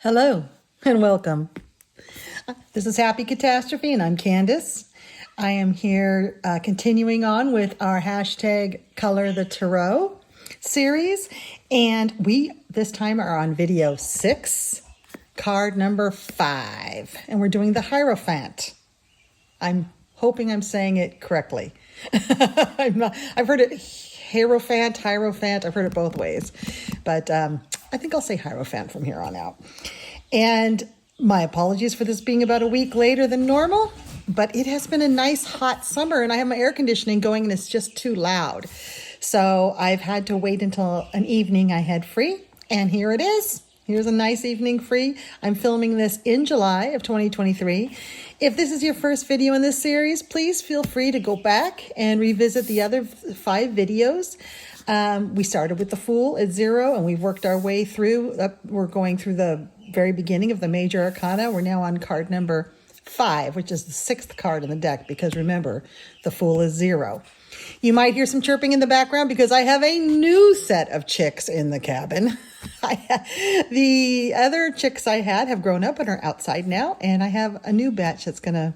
Hello and welcome. This is Happy Catastrophe and I'm Candace. I am here continuing on with our hashtag Color the Tarot series, and we this time are on video 6, card number 5, and we're doing the Hierophant. I'm hoping I'm saying it correctly. I've heard it Hierophant, I've heard it both ways, but I think I'll say Hierophant from here on out. And my apologies for this being about a week later than normal, but it has been a nice hot summer and I have my air conditioning going and it's just too loud. So I've had to wait until an evening I had free, and here it is. Here's a nice evening free. I'm filming this in July of 2023. If this is your first video in this series, please feel free to go back and revisit the other 5 videos. We started with the Fool at 0 and we've worked our way through. We're going through the very beginning of the Major Arcana. We're now on card number 5, which is the 6th card in the deck, because remember, the Fool is 0. You might hear some chirping in the background because I have a new set of chicks in the cabin. The other chicks I had have grown up and are outside now, and I have a new batch that's going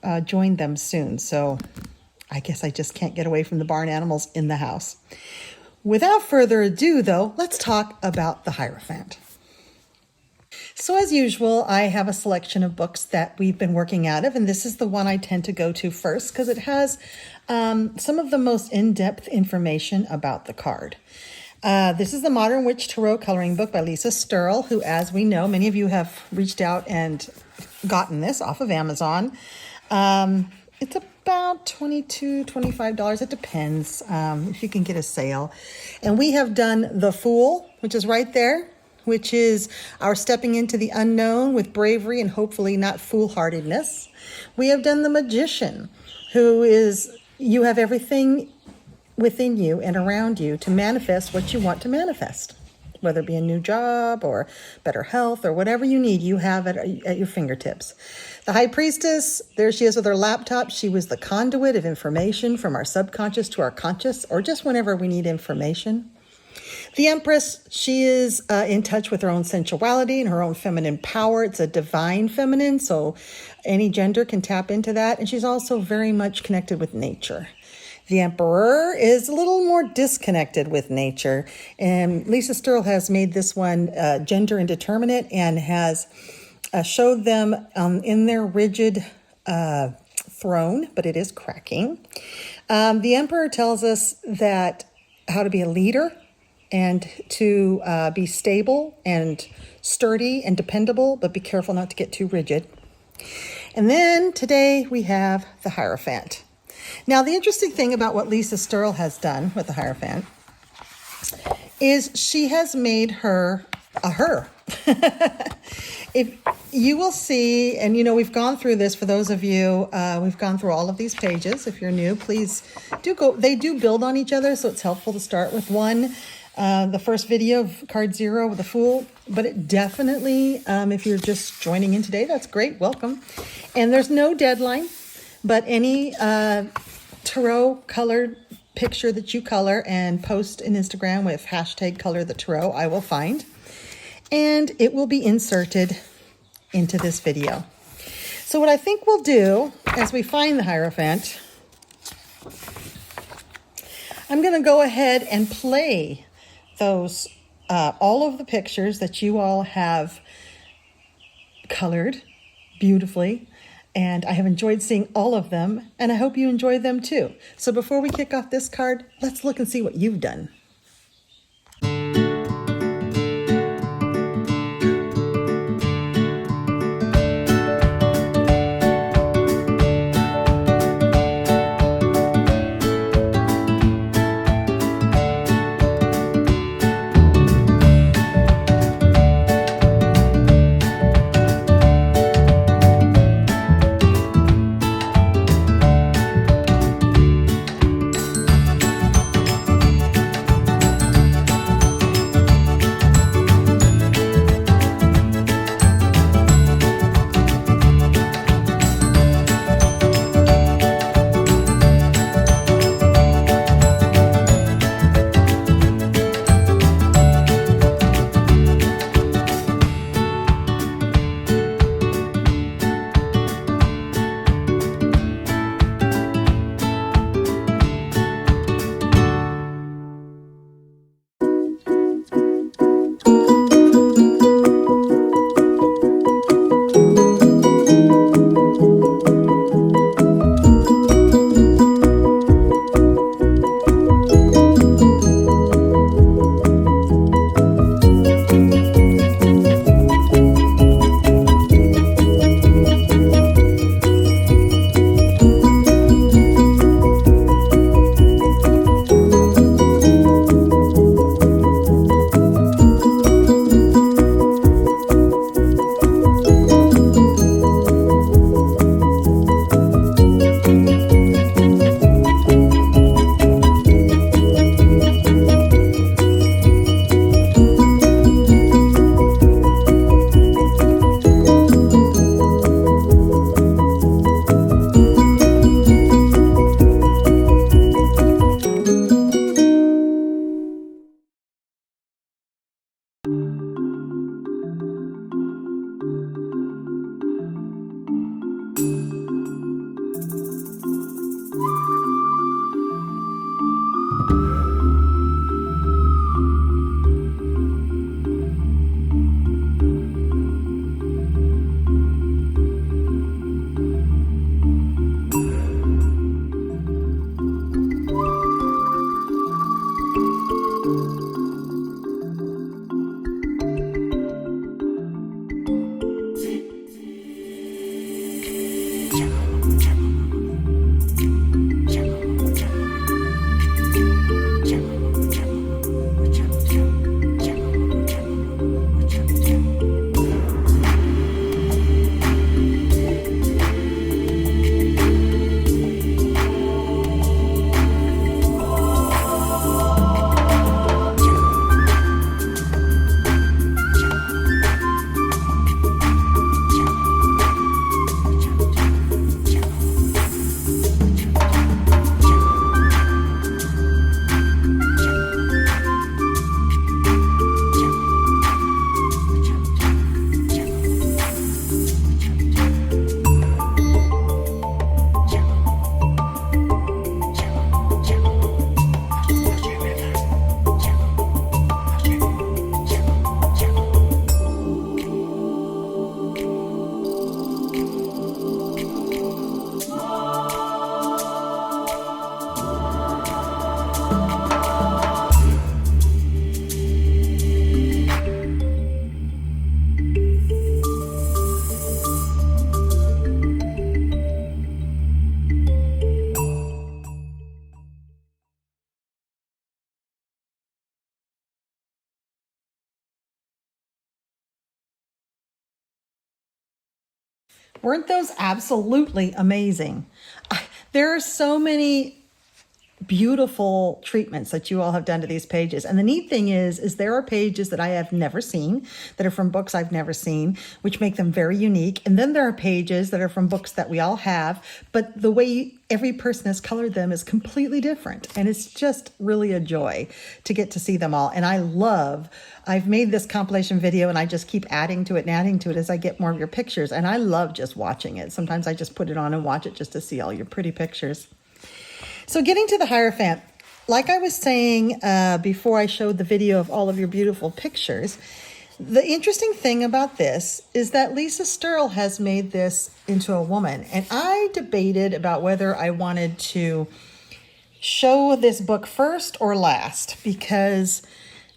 to join them soon. So I guess I just can't get away from the barn animals in the house. Without further ado, though, let's talk about the Hierophant. So as usual, I have a selection of books that we've been working out of, and this is the one I tend to go to first because it has some of the most in-depth information about the card. This is the Modern Witch Tarot Coloring Book by Lisa Sterle, who, as we know, many of you have reached out and gotten this off of Amazon. It's about $22, $25. It depends if you can get a sale. And we have done the Fool, which is right there, which is our stepping into the unknown with bravery and hopefully not foolhardiness. We have done the Magician, who is, you have everything within you and around you to manifest what you want to manifest, whether it be a new job or better health or whatever you need, you have it at your fingertips. The High Priestess, there she is with her laptop. She was the conduit of information from our subconscious to our conscious, or just whenever we need information. The Empress, she is in touch with her own sensuality and her own feminine power. It's a divine feminine, so any gender can tap into that. And she's also very much connected with nature. The Emperor is a little more disconnected with nature. And Lisa Sterle has made this one gender indeterminate and has showed them in their rigid throne, but it is cracking. The Emperor tells us that how to be a leader and to be stable and sturdy and dependable, but be careful not to get too rigid. And then today we have the Hierophant. Now, the interesting thing about what Lisa Sterle has done with the Hierophant is she has made her a her. If you will see, and you know, we've gone through this for those of you, we've gone through all of these pages. If you're new, please do go. They do build on each other, so it's helpful to start with one. The first video of card 0 with the Fool, but it definitely, if you're just joining in today, that's great. Welcome. And there's no deadline, but any tarot colored picture that you color and post in Instagram with hashtag color the tarot, I will find, and it will be inserted into this video. So what I think we'll do as we find the Hierophant, I'm going to go ahead and play those all of the pictures that you all have colored beautifully, and I have enjoyed seeing all of them, and I hope you enjoy them too. So before we kick off this card, let's look and see what you've done. Weren't those absolutely amazing? There are so many beautiful treatments that you all have done to these pages. And the neat thing is there are pages that I have never seen, that are from books I've never seen, which make them very unique. And then there are pages that are from books that we all have, but the way every person has colored them is completely different. And it's just really a joy to get to see them all. And I've made this compilation video and I just keep adding to it and adding to it as I get more of your pictures. And I love just watching it. Sometimes I just put it on and watch it just to see all your pretty pictures. So getting to the Hierophant, like I was saying before I showed the video of all of your beautiful pictures, the interesting thing about this is that Lisa Sturl has made this into a woman. And I debated about whether I wanted to show this book first or last, because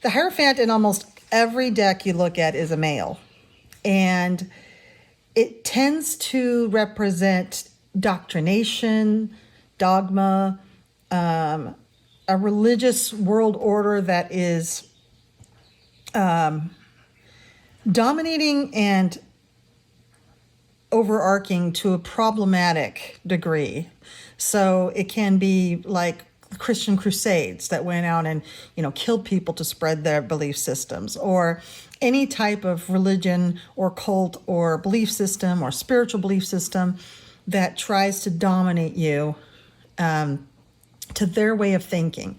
the Hierophant in almost every deck you look at is a male. And it tends to represent doctrination, dogma, a religious world order that is dominating and overarching to a problematic degree. So it can be like Christian crusades that went out and, killed people to spread their belief systems, or any type of religion or cult or belief system or spiritual belief system that tries to dominate you to their way of thinking.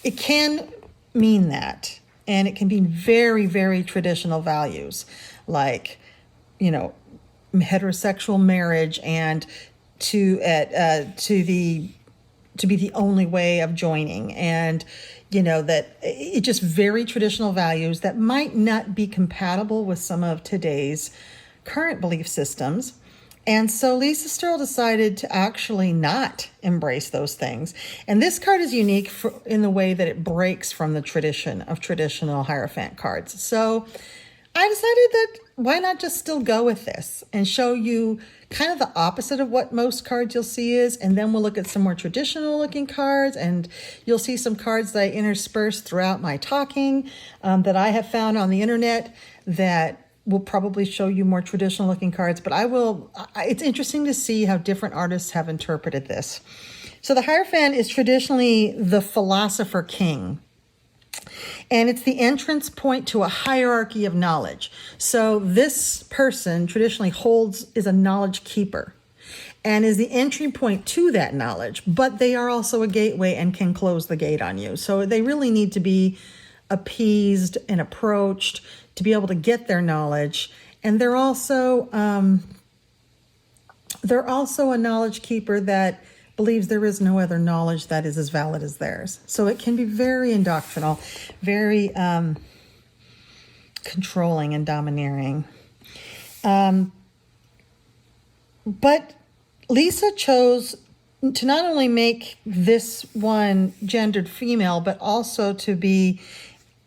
It can mean that, and it can be very, very traditional values, like, heterosexual marriage and to be the only way of joining, and that it just very traditional values that might not be compatible with some of today's current belief systems. And so Lisa Sturl decided to actually not embrace those things. And this card is unique in the way that it breaks from the tradition of traditional Hierophant cards. So I decided that why not just still go with this and show you kind of the opposite of what most cards you'll see is. And then we'll look at some more traditional looking cards, and you'll see some cards that I intersperse throughout my talking that I have found on the internet that will probably show you more traditional looking cards, but it's interesting to see how different artists have interpreted this. So the Hierophant is traditionally the philosopher king, and it's the entrance point to a hierarchy of knowledge. So this person traditionally is a knowledge keeper and is the entry point to that knowledge, but they are also a gateway and can close the gate on you. So they really need to be appeased and approached to be able to get their knowledge. And they're also a knowledge keeper that believes there is no other knowledge that is as valid as theirs. So it can be very indoctrinal, very controlling and domineering. But Lisa chose to not only make this one gendered female, but also to be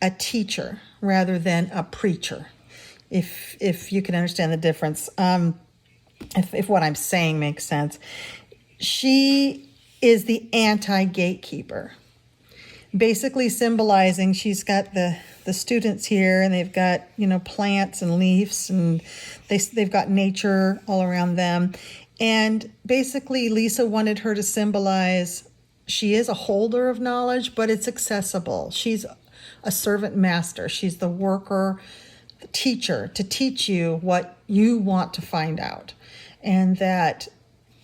a teacher rather than a preacher, if you can understand the difference, if what I'm saying makes sense. She is the anti-gatekeeper, basically symbolizing, she's got the students here, and they've got, plants and leaves, and they've got nature all around them. And basically Lisa wanted her to symbolize she is a holder of knowledge, but it's accessible. She's a servant master. She's the worker, the teacher, to teach you what you want to find out. And that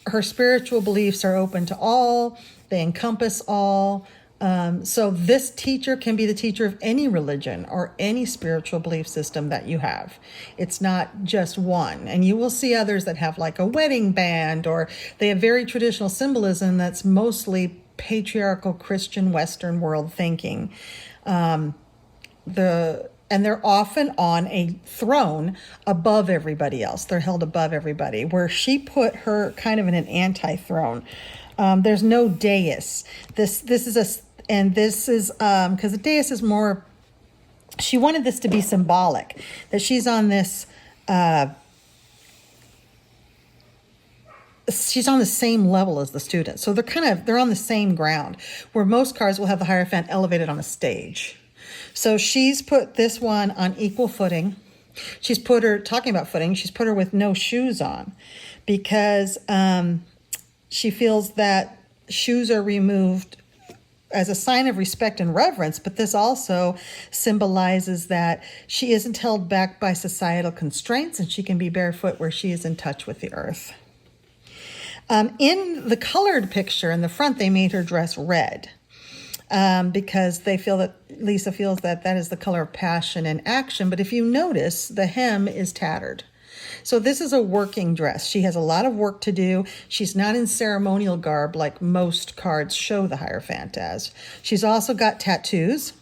her spiritual beliefs are open to all. They encompass all. So this teacher can be the teacher of any religion or any spiritual belief system that you have. It's not just one. And you will see others that have like a wedding band, or they have very traditional symbolism that's mostly patriarchal Christian Western world thinking. And they're often on a throne above everybody else. They're held above everybody, where she put her kind of in an anti-throne. There's no dais. This is because the dais is more, she wanted this to be symbolic, that she's on this, she's on the same level as the students. So they're on the same ground, where most cards will have the Hierophant elevated on a stage. So she's put this one on equal footing. She's put her, talking about footing, she's put her with no shoes on, because she feels that shoes are removed as a sign of respect and reverence, but this also symbolizes that she isn't held back by societal constraints and she can be barefoot where she is in touch with the earth. In the colored picture in the front, they made her dress red because they feel that Lisa feels that that is the color of passion and action. But if you notice, the hem is tattered. So this is a working dress. She has a lot of work to do. She's not in ceremonial garb like most cards show the Hierophant as. She's also got tattoos,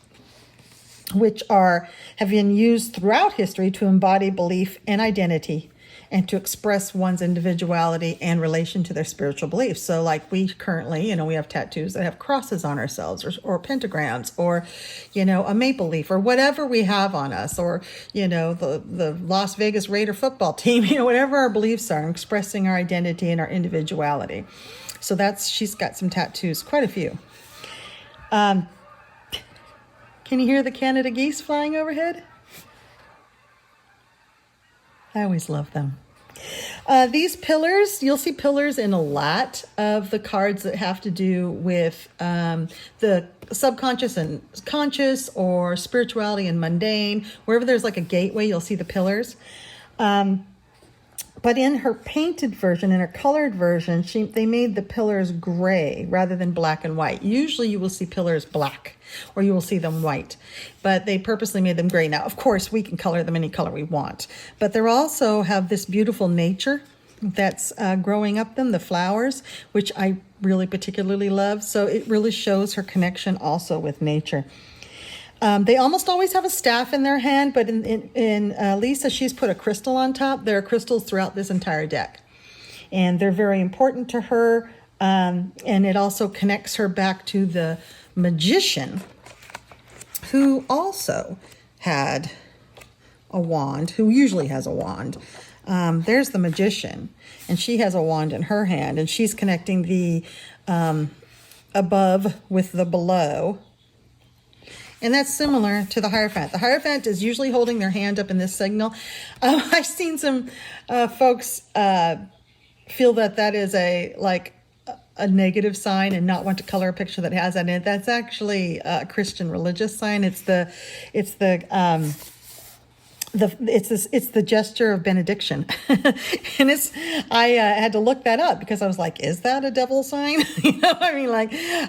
which have been used throughout history to embody belief and identity and to express one's individuality and relation to their spiritual beliefs. So like we currently, we have tattoos that have crosses on ourselves or pentagrams or, a maple leaf or whatever we have on us or, the Las Vegas Raider football team, whatever our beliefs are, expressing our identity and our individuality. So she's got some tattoos, quite a few. Can you hear the Canada geese flying overhead? I always love them. These pillars, you'll see pillars in a lot of the cards that have to do with the subconscious and conscious or spirituality and mundane. Wherever there's like a gateway, you'll see the pillars. But in her painted version, in her colored version, they made the pillars gray rather than black and white. Usually you will see pillars black or you will see them white, but they purposely made them gray. Now, of course, we can color them any color we want, but they also have this beautiful nature that's growing up them, the flowers, which I really particularly love. So it really shows her connection also with nature. They almost always have a staff in their hand, but in Lisa, she's put a crystal on top. There are crystals throughout this entire deck, and they're very important to her, and it also connects her back to the magician, who also had a wand, who usually has a wand. There's the magician, and she has a wand in her hand, and she's connecting the above with the below. And that's similar to the Hierophant. The Hierophant is usually holding their hand up in this signal. I've seen some folks feel that is a negative sign and not want to color a picture that has that in it. That's actually a Christian religious sign. It's the gesture of benediction. And I had to look that up because I was like, is that a devil sign?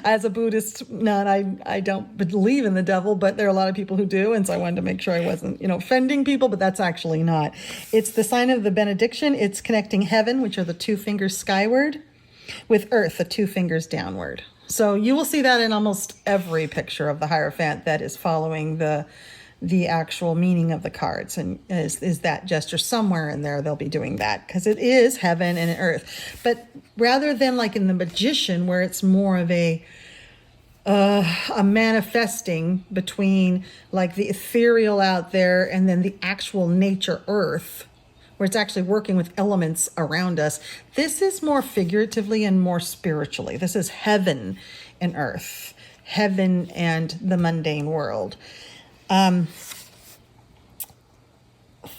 As a Buddhist nut, I don't believe in the devil, but there are a lot of people who do. And so I wanted to make sure I wasn't, offending people, but that's actually not. It's the sign of the benediction. It's connecting heaven, which are the two fingers skyward, with earth, the two fingers downward. So you will see that in almost every picture of the Hierophant that is following the actual meaning of the cards, and is that gesture somewhere in there. They'll be doing that because it is heaven and earth. But rather than like in the magician, where it's more of a manifesting between like the ethereal out there and then the actual nature earth, where it's actually working with elements around us, this is more figuratively and more spiritually. This is heaven and earth, heaven and the mundane world.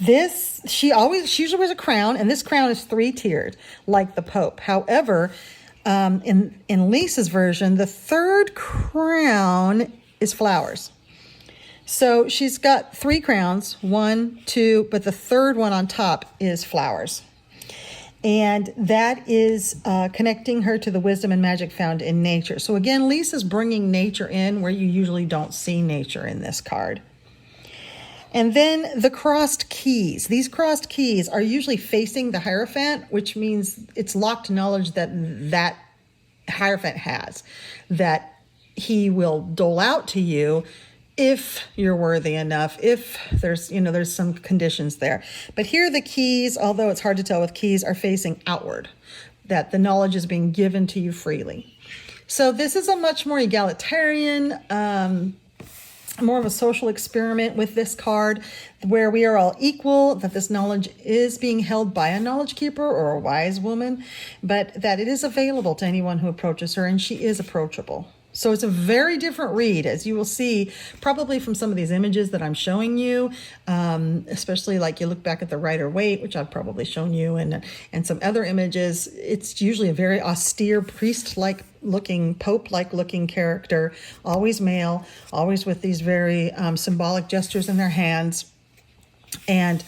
She usually wears a crown, and this crown is 3-tiered, like the Pope. However, in Lisa's version, the third crown is flowers. So she's got 3 crowns, 1, 2, but the third one on top is flowers. And that is connecting her to the wisdom and magic found in nature. So again, Lisa's bringing nature in where you usually don't see nature in this card. And then the crossed keys. These crossed keys are usually facing the Hierophant, which means it's locked knowledge that Hierophant has, that he will dole out to you if you're worthy enough, if there's some conditions there. But here the keys, although it's hard to tell with keys, are facing outward, that the knowledge is being given to you freely. So this is a much more egalitarian, more of a social experiment with this card, where we are all equal, that this knowledge is being held by a knowledge keeper or a wise woman, but that it is available to anyone who approaches her, and she is approachable. So it's a very different read, as you will see, probably from some of these images that I'm showing you, especially like you look back at the Rider-Waite, which I've probably shown you, and some other images. It's usually a very austere, priest-like looking, pope-like looking character, always male, always with these very symbolic gestures in their hands, and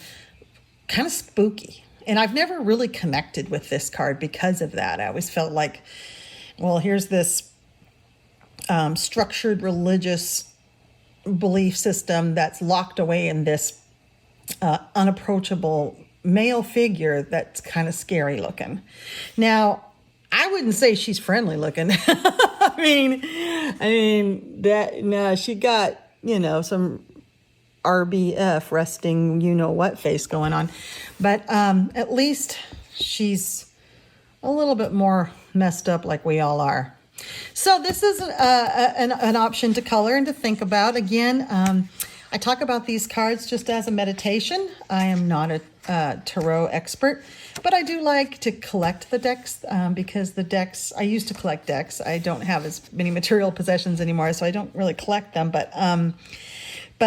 kind of spooky. And I've never really connected with this card because of that. I always felt like, well, here's this structured religious belief system that's locked away in this unapproachable male figure that's kind of scary looking. Now, I wouldn't say she's friendly looking. I mean that no, she got, some RBF, resting what face going on, but at least she's a little bit more messed up like we all are. So this is an option to color and to think about. Again, I talk about these cards just as a meditation. I am not a tarot expert, but I do like to collect the decks because the decks, I used to collect decks. I don't have as many material possessions anymore, so I don't really collect them, but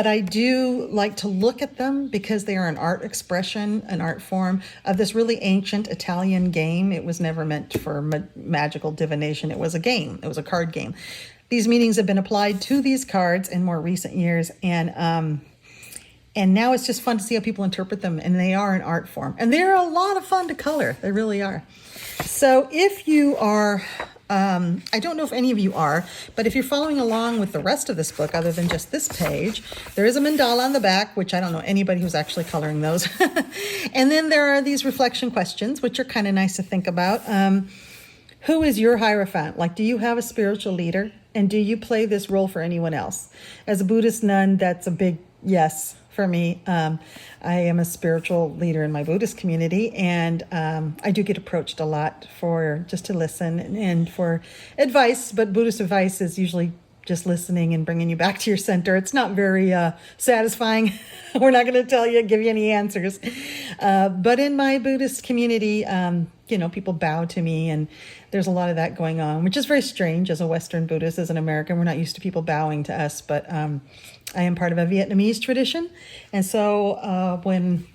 I do like to look at them because they are an art expression, an art form of this really ancient Italian game. It was never meant for magical divination. It was a game. It was a card game. These meanings have been applied to these cards in more recent years, and now it's just fun to see how people interpret them, and they are an art form. And they're a lot of fun to color. They really are. So if you are... I don't know if any of you are, but if you're following along with the rest of this book, other than just this page, there is a mandala on the back, which I don't know anybody who's actually coloring those. And then there are these reflection questions, which are kind of nice to think about. Who is your Hierophant? Like, do you have a spiritual leader? And do you play this role for anyone else? As a Buddhist nun, that's a big yes for me. I am a spiritual leader in my Buddhist community, and I do get approached a lot for just to listen and for advice, but Buddhist advice is usually just listening and bringing you back to your center. It's not very satisfying. We're not going to give you any answers. But in my Buddhist community, people bow to me, and there's a lot of that going on, which is very strange as a Western Buddhist, as an American. We're not used to people bowing to us, but I am part of a Vietnamese tradition. And so when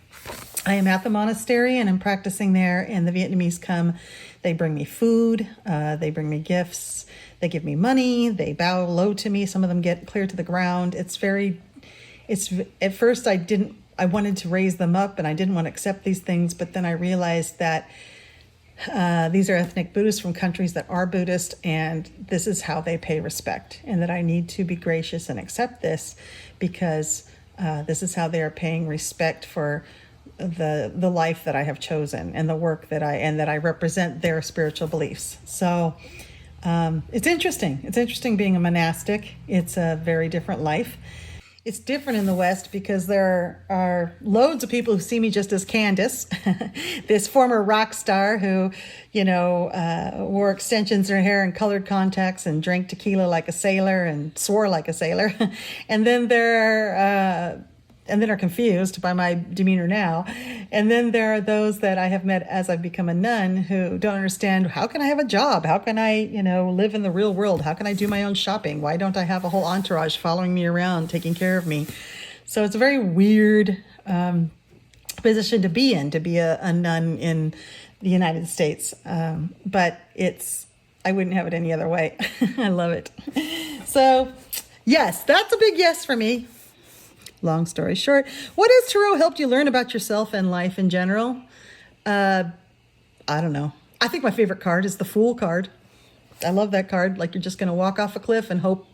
I am at the monastery and I'm practicing there and the Vietnamese come, they bring me food, they bring me gifts, they give me money, they bow low to me. Some of them get clear to the ground. At first I wanted to raise them up and I didn't want to accept these things, but then I realized that these are ethnic Buddhists from countries that are Buddhist, and this is how they pay respect, and that I need to be gracious and accept this because this is how they are paying respect for the life that I have chosen and the work that I represent their spiritual beliefs. So it's interesting. It's interesting being a monastic. It's a very different life. It's different in the West because there are loads of people who see me just as Candace, this former rock star who, wore extensions in her hair and colored contacts and drank tequila like a sailor and swore like a sailor. And then are confused by my demeanor now. And then there are those that I have met as I've become a nun who don't understand, how can I have a job? How can I, live in the real world? How can I do my own shopping? Why don't I have a whole entourage following me around, taking care of me? So it's a very weird position to be a nun in the United States. But I wouldn't have it any other way. I love it. So yes, that's a big yes for me. Long story short, what has tarot helped you learn about yourself and life in general? I don't know. I think my favorite card is the Fool card. I love that card. Like you're just going to walk off a cliff and hope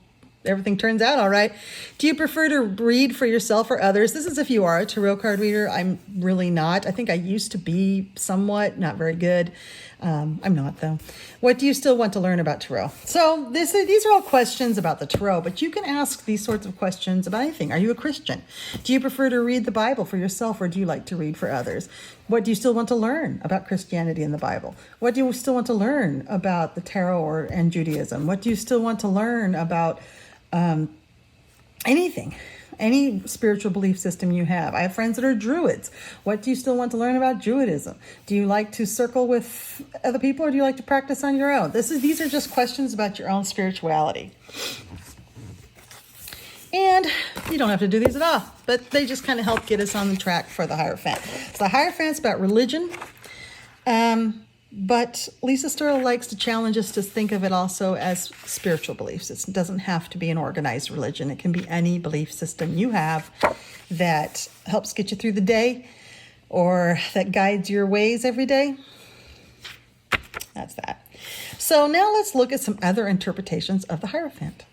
everything turns out all right. Do you prefer to read for yourself or others? This is if you are a tarot card reader. I'm really not. I think I used to be somewhat, not very good. I'm not, though. What do you still want to learn about tarot? So these are all questions about the tarot, but you can ask these sorts of questions about anything. Are you a Christian? Do you prefer to read the Bible for yourself, or do you like to read for others? What do you still want to learn about Christianity and the Bible? What do you still want to learn about the tarot and Judaism? What do you still want to learn about anything? any spiritual belief system you have. I have friends that are Druids. What do you still want to learn about Druidism? Do you like to circle with other people, or do you like to practice on your own? These are just questions about your own spirituality. And you don't have to do these at all, but they just kind of help get us on the track for the Hierophant. So the Hierophant's about religion, but Lisa Sterle likes to challenge us to think of it also as spiritual beliefs. It doesn't have to be an organized religion. It can be any belief system you have that helps get you through the day or that guides your ways every day. That's that. So now let's look at some other interpretations of the Hierophant.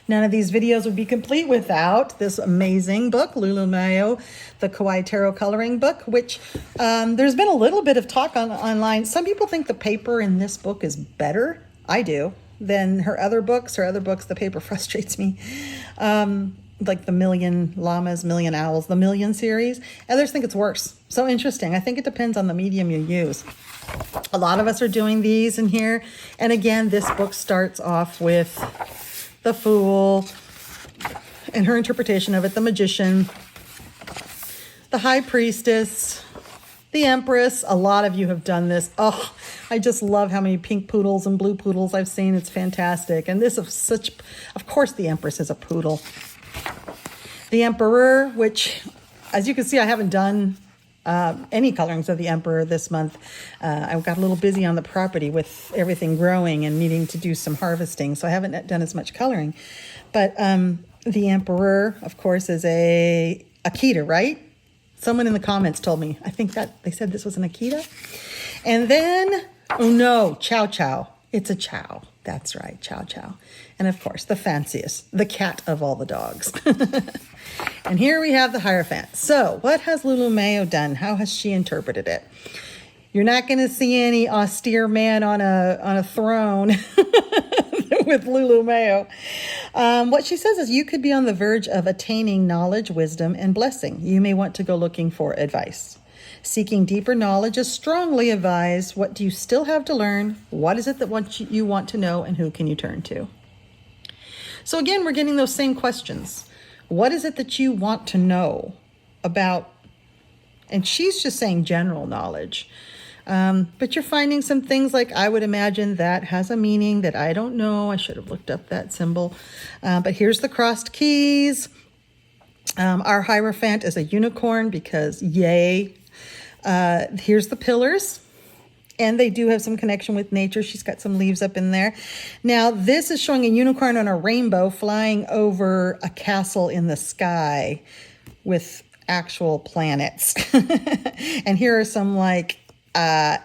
None of these videos would be complete without this amazing book, Lulu Mayo, the Kawaii Tarot Coloring Book, which there's been a little bit of talk online. Some people think the paper in this book is better, I do, than her other books. Her other books, the paper frustrates me. Like the Million Llamas, Million Owls, the Million series. Others think it's worse. So interesting. I think it depends on the medium you use. A lot of us are doing these in here. And again, this book starts off with the Fool and her interpretation of it, the Magician, the High Priestess, the Empress. A lot of you have done this. Oh, I just love how many pink poodles and blue poodles I've seen. It's fantastic. And this is such, of course, the Empress is a poodle. The Emperor, which, as you can see, I haven't done any colorings of the Emperor this month. I got a little busy on the property with everything growing and needing to do some harvesting, so I haven't done as much coloring. But the Emperor, of course, is a Akita, right? Someone in the comments told me. I think that they said this was an Akita. And then, oh no, Chow Chow. It's a Chow. That's right, Chow Chow. And of course, the fanciest, the cat of all the dogs. And here we have the Hierophant. So what has Lulu Mayo done? How has she interpreted it? You're not going to see any austere man on a throne with Lulu Mayo. What she says is you could be on the verge of attaining knowledge, wisdom, and blessing. You may want to go looking for advice. Seeking deeper knowledge is strongly advised. What do you still have to learn? What is it that you want to know, and who can you turn to? So again, we're getting those same questions. What is it that you want to know about? And she's just saying general knowledge. But you're finding some things like, I would imagine that has a meaning that I don't know. I should have looked up that symbol. But here's the crossed keys. Our Hierophant is a unicorn because yay. Here's the pillars. And they do have some connection with nature. She's got some leaves up in there. Now, this is showing a unicorn on a rainbow flying over a castle in the sky with actual planets. And here are some like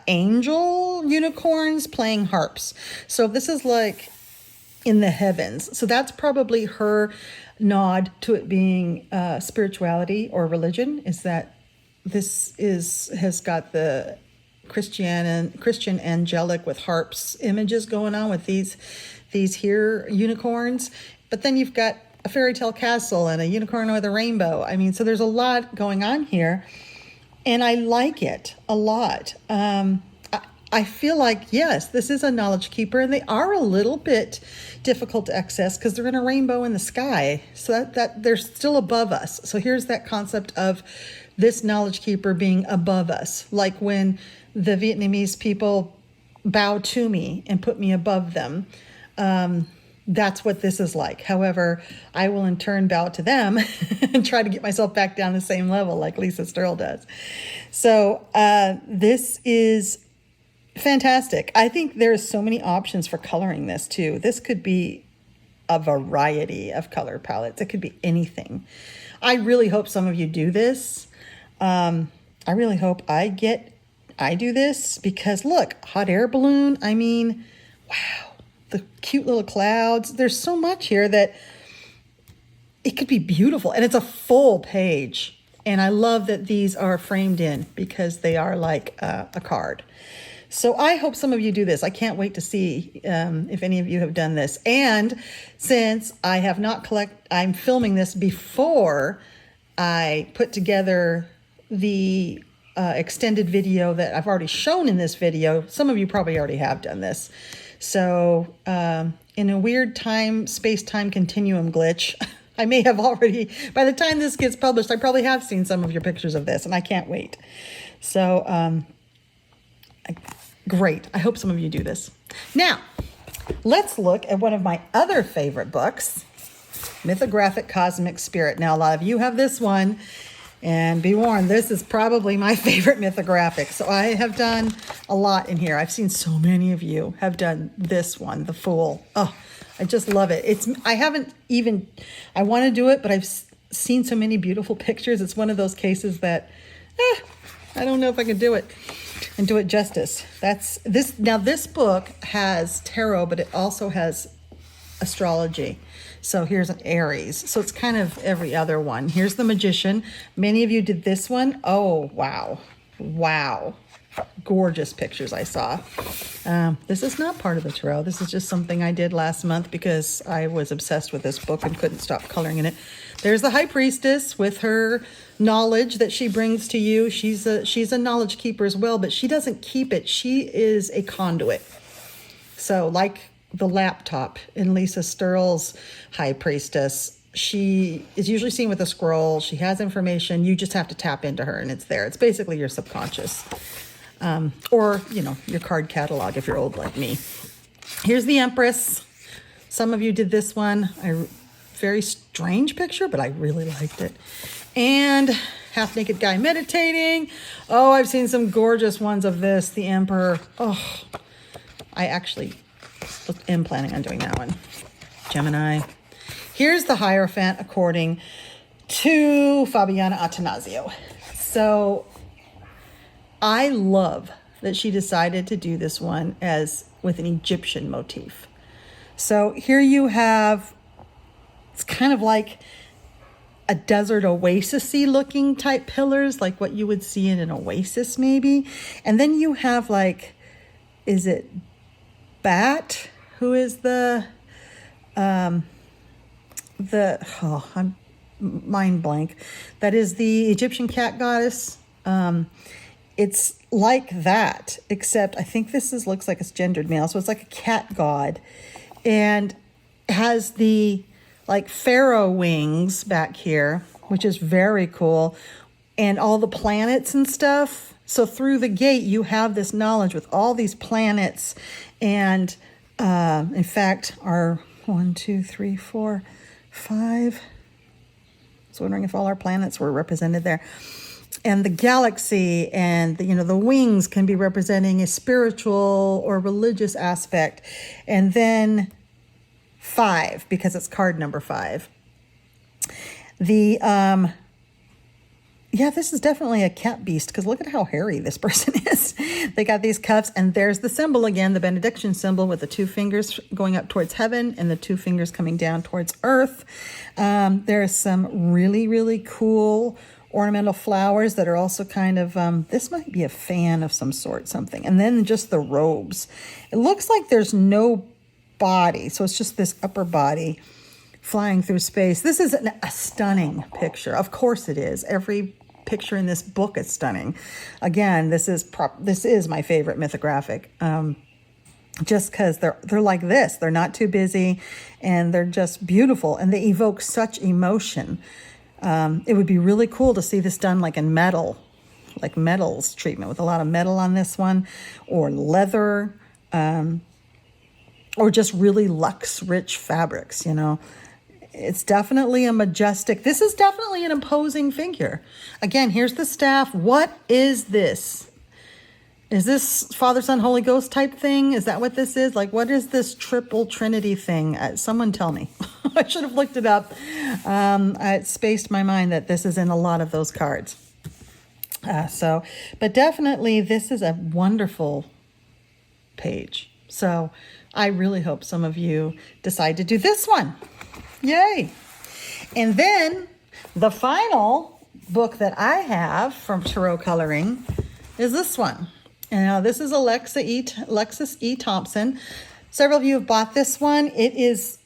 angel unicorns playing harps. So this is like in the heavens. So that's probably her nod to it being spirituality or religion, is that this has got the Christian angelic with harps images going on with these here unicorns. But then you've got a fairy tale castle and a unicorn with a rainbow. I mean, so there's a lot going on here, and I like it a lot. I feel like, yes, this is a knowledge keeper, and they are a little bit difficult to access because they're in a rainbow in the sky. So that they're still above us. So here's that concept of this knowledge keeper being above us. Like when the Vietnamese people bow to me and put me above them. That's what this is like. However, I will in turn bow to them and try to get myself back down the same level like Lisa Sterle does. So this is fantastic. I think there's so many options for coloring this too. This could be a variety of color palettes. It could be anything. I really hope some of you do this. I really hope I do this because look, hot air balloon. I mean, wow, the cute little clouds. There's so much here that it could be beautiful, and it's a full page. And I love that these are framed in because they are like a card. So I hope some of you do this. I can't wait to see if any of you have done this. And since I have not I'm filming this before I put together the extended video that I've already shown in this video. Some of you probably already have done this. So in a weird space-time continuum glitch, I may have already, by the time this gets published, I probably have seen some of your pictures of this, and I can't wait. So, great. I hope some of you do this. Now, let's look at one of my other favorite books, Mythographic Cosmic Spirit. Now, a lot of you have this one, and be warned, this is probably my favorite mythographic. So I have done a lot in here. I've seen so many of you have done this one, The Fool. Oh, I just love it. I want to do it, but I've seen so many beautiful pictures. It's one of those cases that, I don't know if I can do it and do it justice. Now this book has tarot, but it also has astrology. So here's an Aries. So it's kind of every other one. Here's the Magician. Many of you did this one. Oh, wow. Wow. Gorgeous pictures I saw. This is not part of the tarot. This is just something I did last month because I was obsessed with this book and couldn't stop coloring in it. There's the High Priestess with her knowledge that she brings to you. She's a knowledge keeper as well, but she doesn't keep it. She is a conduit. So like the laptop in Lisa Sterl's High Priestess, she is usually seen with a scroll. She has information. You just have to tap into her and it's there. It's basically your subconscious. Or, your card catalog if you're old like me. Here's the Empress. Some of you did this one. Very strange picture, but I really liked it. And half-naked guy meditating. Oh, I've seen some gorgeous ones of this. The Emperor. Oh, I actually am planning on doing that one. Gemini. Here's the Hierophant according to Fabiana Attanasio. So I love that she decided to do this one with an Egyptian motif. So here you have, it's kind of like a desert oasis-y looking type pillars, like what you would see in an oasis maybe. And then you have is it Bat, who is I'm mind blank. That is the Egyptian cat goddess. It's like that, except I think looks like it's gendered male. So it's like a cat god and has the pharaoh wings back here, which is very cool. And all the planets and stuff. So through the gate, you have this knowledge with all these planets. And in fact, our 1, 2, 3, 4, 5. I was wondering if all our planets were represented there. And the galaxy and the wings can be representing a spiritual or religious aspect. And then 5, because it's card number 5. This is definitely a cat beast because look at how hairy this person is. They got these cuffs and there's the symbol again, the benediction symbol with the 2 fingers going up towards heaven and the 2 fingers coming down towards earth. There's some really, really cool ornamental flowers that are also kind of, this might be a fan of some sort, something. And then just the robes. It looks like there's no body. So it's just this upper body flying through space. This is a stunning picture. Of course it is. Every picture in this book is stunning. Again, this is my favorite mythographic. Just because they're like this. They're not too busy and they're just beautiful and they evoke such emotion. It would be really cool to see this done like in metal, like metals treatment with a lot of metal on this one, or leather, or just really luxe rich fabrics, It's definitely a majestic, this is definitely an imposing figure. Again, here's the staff. What is this? Is this Father, Son, Holy Ghost type thing? Is that what this is? What is this triple Trinity thing? Someone tell me. I should have looked it up. It spaced my mind that this is in a lot of those cards. But definitely this is a wonderful page. So I really hope some of you decide to do this one. Yay. And then the final book that I have from Tarot Coloring is this one. And now this is Alexis E. Thompson. Several of you have bought this one. It is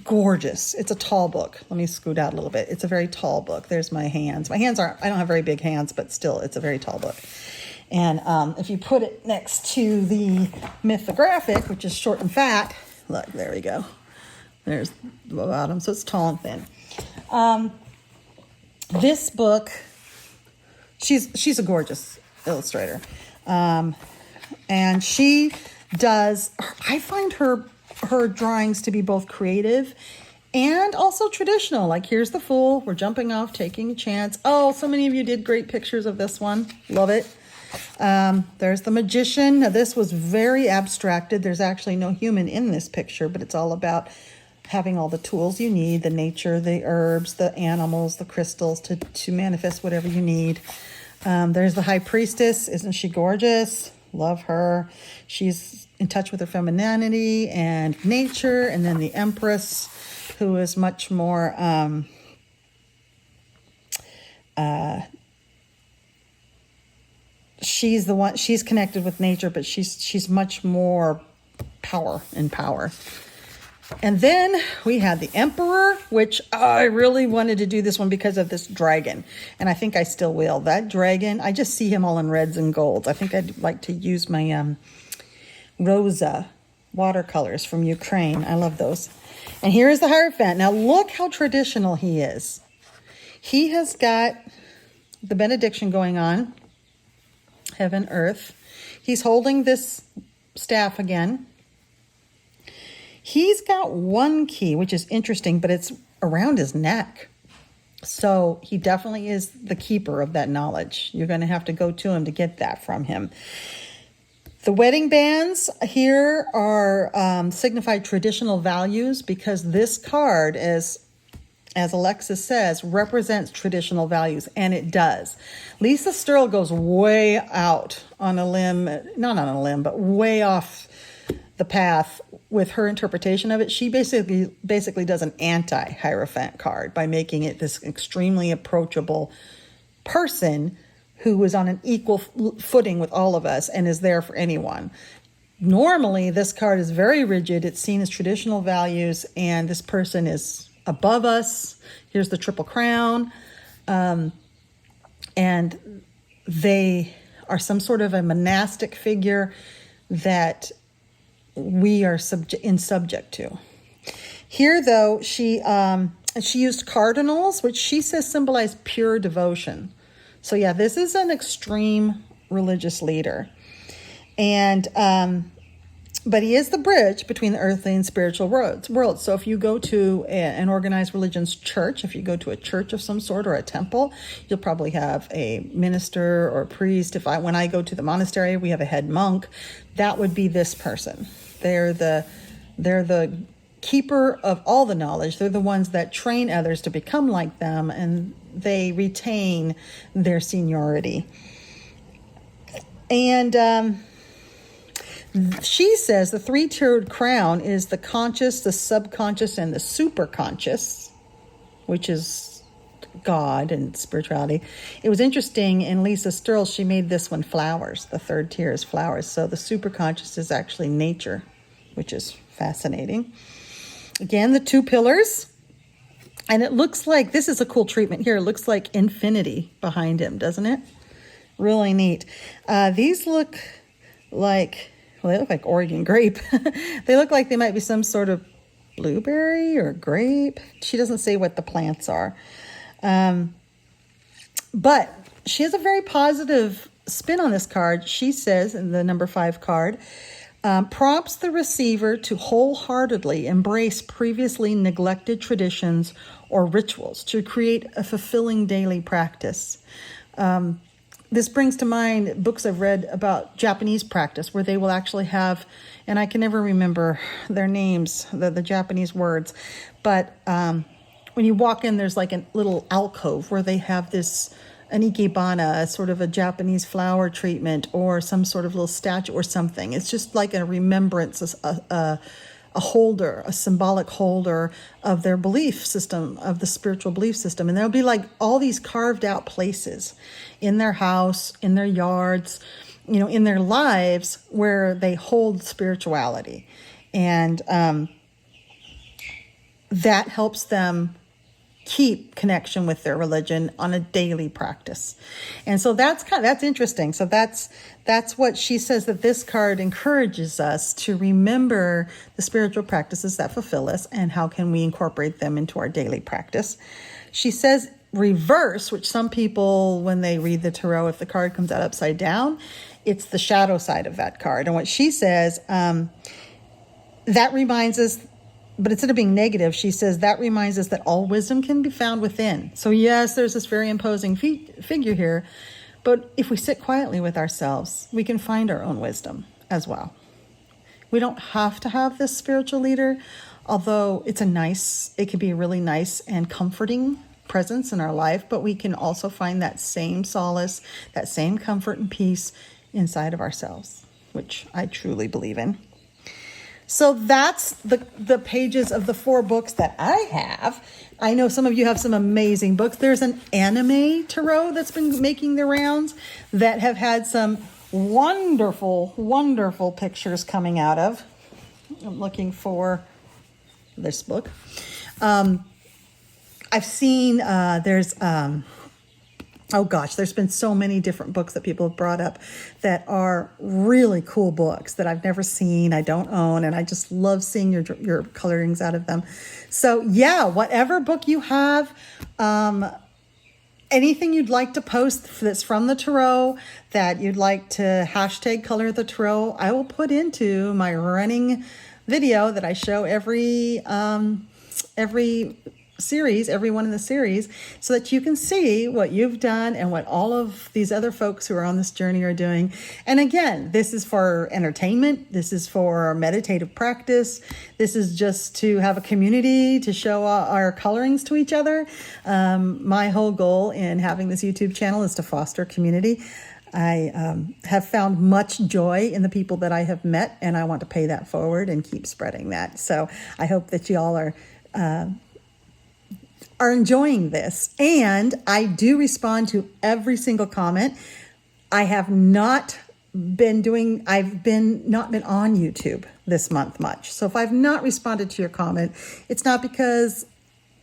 gorgeous. It's a tall book. Let me scoot out a little bit. It's a very tall book. There's my hands. I don't have very big hands, but still, it's a very tall book. And if you put it next to the mythographic, which is short and fat, look, there we go. There's the bottom, so it's tall and thin. This book, she's a gorgeous illustrator. And she does, I find her drawings to be both creative and also traditional. Like, here's the Fool. We're jumping off, taking a chance. Oh, so many of you did great pictures of this one. Love it. There's the Magician. Now, this was very abstracted. There's actually no human in this picture, but it's all about having all the tools you need, the nature, the herbs, the animals, the crystals to manifest whatever you need. There's the High Priestess. Isn't she gorgeous? Love her. She's in touch with her femininity and nature. And then the Empress, who is much more she's connected with nature, but she's much more power. And then we had the Emperor, which I really wanted to do this one because of this dragon. And I think I still will. That dragon, I just see him all in reds and golds. I think I'd like to use my Rosa watercolors from Ukraine. I love those. And here is the Hierophant. Now look how traditional he is. He has got the benediction going on. Heaven, earth. He's holding this staff again. He's got one key, which is interesting, but it's around his neck. So he definitely is the keeper of that knowledge. You're going to have to go to him to get that from him. The wedding bands here are signify traditional values, because this card, as Alexis says, represents traditional values, and it does. Lisa Sterl goes way out on a limb, not on a limb, but way off the path with her interpretation of it. She basically does an anti-Hierophant card by making it this extremely approachable person who is on an equal footing with all of us and is there for anyone. Normally, this card is very rigid. It's seen as traditional values, and this person is above us. Here's the Triple Crown. And they are some sort of a monastic figure that we are subject to. Here, though, she used cardinals, which she says symbolize pure devotion. So yeah, this is an extreme religious leader. And but he is the bridge between the earthly and spiritual worlds. So if you go to an organized religion's church, if you go to a church of some sort or a temple, you'll probably have a minister or a priest. When I go to the monastery, we have a head monk. That would be this person. They're the keeper of all the knowledge. They're the ones that train others to become like them, and they retain their seniority. And she says the three-tiered crown is the conscious, the subconscious, and the superconscious, which is God and spirituality. It was interesting, in Lisa Sterl, she made this one flowers. The third tier is flowers. So the superconscious is actually nature, which is fascinating. Again, the two pillars. And it looks like, this is a cool treatment here. It looks like infinity behind him, doesn't it? Really neat. These look like, well, they look like Oregon grape. They look like they might be some sort of blueberry or grape. She doesn't say what the plants are. But she has a very positive spin on this card. She says, in the number 5 card, prompts the receiver to wholeheartedly embrace previously neglected traditions or rituals to create a fulfilling daily practice. This brings to mind books I've read about Japanese practice, where they will actually have, and I can never remember their names, the Japanese words, but when you walk in, there's like a little alcove where they have an ikebana, sort of a Japanese flower treatment, or some sort of little statue or something. It's just like a remembrance, a holder, a symbolic holder of their belief system, of the spiritual belief system. And there'll be like all these carved out places in their house, in their yards, in their lives where they hold spirituality. And that helps them keep connection with their religion on a daily practice. And so that's interesting. So that's what she says, that this card encourages us to remember the spiritual practices that fulfill us and how can we incorporate them into our daily practice. She says reverse, which some people, when they read the tarot, if the card comes out upside down, it's the shadow side of that card. And what she says, that reminds us, but instead of being negative, she says that reminds us that all wisdom can be found within. So yes, there's this very imposing figure here, but if we sit quietly with ourselves, we can find our own wisdom as well. We don't have to have this spiritual leader, although it can be a really nice and comforting presence in our life, but we can also find that same solace, that same comfort and peace inside of ourselves, which I truly believe in. So that's the pages of the 4 books that I have. I know some of you have some amazing books. There's an anime tarot that's been making the rounds that have had some wonderful, wonderful pictures coming out of. I'm looking for this book. I've seen there's been so many different books that people have brought up that are really cool books that I've never seen, I don't own, and I just love seeing your colorings out of them. So yeah, whatever book you have, anything you'd like to post that's from the tarot that you'd like to hashtag color the tarot, I will put into my running video that I show every series, every one in the series, so that you can see what you've done and what all of these other folks who are on this journey are doing. And again, this is for entertainment. This is for meditative practice. This is just to have a community to show our colorings to each other. My whole goal in having this YouTube channel is to foster community. I have found much joy in the people that I have met, and I want to pay that forward and keep spreading that. So I hope that you all are enjoying this. And I do respond to every single comment. I have not been not been on YouTube this month much. So if I've not responded to your comment, it's not because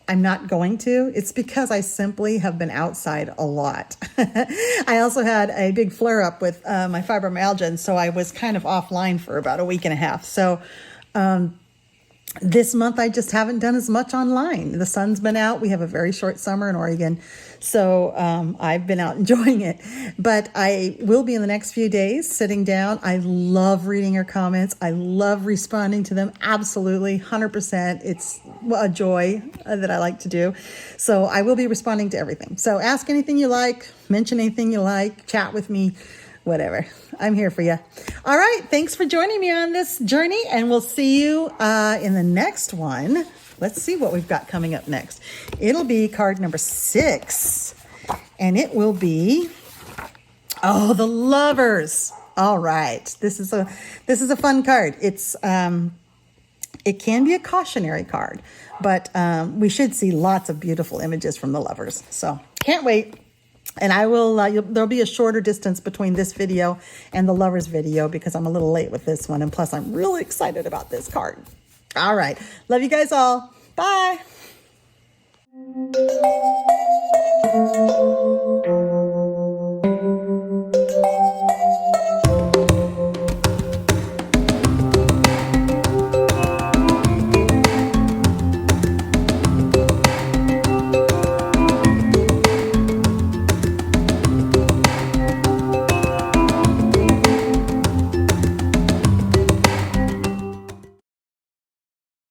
I'm not going to, it's because I simply have been outside a lot. I also had a big flare up with my fibromyalgia, and so I was kind of offline for about a week and a half. So this month, I just haven't done as much online. The sun's been out. We have a very short summer in Oregon. So I've been out enjoying it. But I will be in the next few days sitting down. I love reading your comments. I love responding to them. Absolutely, 100%. It's a joy that I like to do. So I will be responding to everything. So ask anything you like, mention anything you like, chat with me. Whatever. I'm here for you. All right. Thanks for joining me on this journey, and we'll see you in the next one. Let's see what we've got coming up next. It'll be card number 6, and it will be, the Lovers. All right. This is a fun card. It's it can be a cautionary card, but we should see lots of beautiful images from the Lovers. So can't wait. And I will, there'll be a shorter distance between this video and the Lovers video because I'm a little late with this one. And plus, I'm really excited about this card. All right. Love you guys all. Bye.